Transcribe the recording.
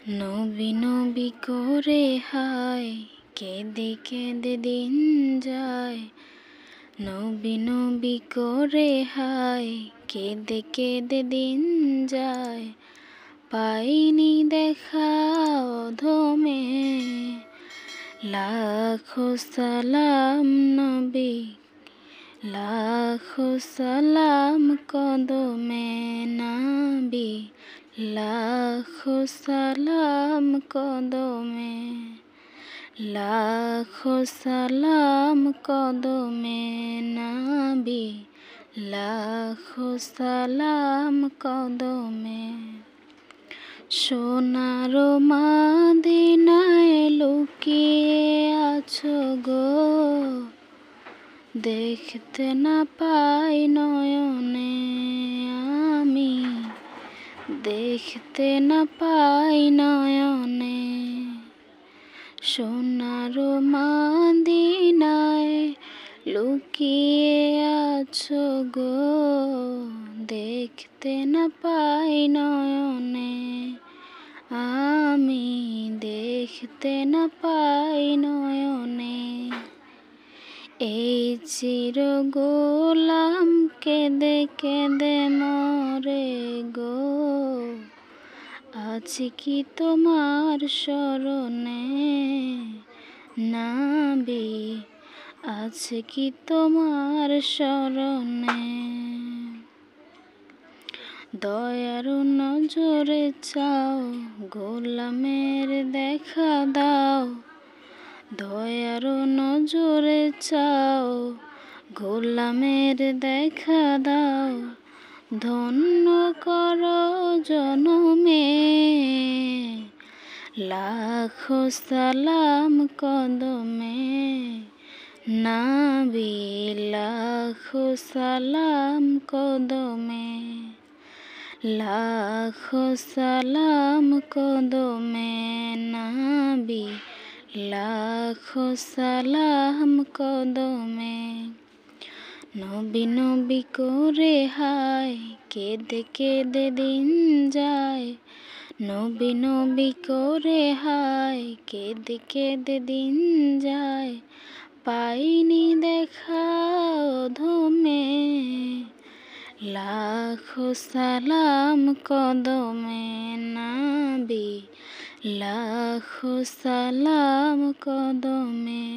নবী নবী করে হায় কেঁদে কেঁদে দিন যায়। নবী নবী করে হায় কেঁদে কেঁদে দিন যায়। পাইনি দেখা অধমে লাখো সালাম নবী, লাখো সালাম কদমে নবী, লাখো সালাম কদমে, লাখো সালাম কদমে নবী, লাখো সালাম কদমে। সোনার মদিনায় লুকিয়ে আছো গো, দেখতে না পাই নয়নে আমি, দেখতে না পাই নয়নে। সোনার মদিনায় লুকিয়ে আছো গো, দেখতে না পাই নয়নে আমি, দেখতে না পাই নয়নে। এই চির গোলাম কেঁদে কেঁদে মরে গো, আছি কি তোমার শরণে নবী, আছে কি তোমার শরণে। দয়ার নজরে চাও, গোলামের দেখা দাও। দয়ার নজরে চাও, গোলামের দেখা দাও। ধন্য করো জনমে, লাখো সালাম কদমে নবী, লাখো সালাম কদমে, লাখো সালাম কদমে নবী, লাখো সালাম কদমে। নবী নবী করে হায় কেঁদে কেঁদে দিন যায়। নবী নবী করে হায় কেঁদে কেঁদে দিন যায়। পাইনি দেখা অধমে, লাখো সালাম কদমে নবী, লাখো সালাম কদমে।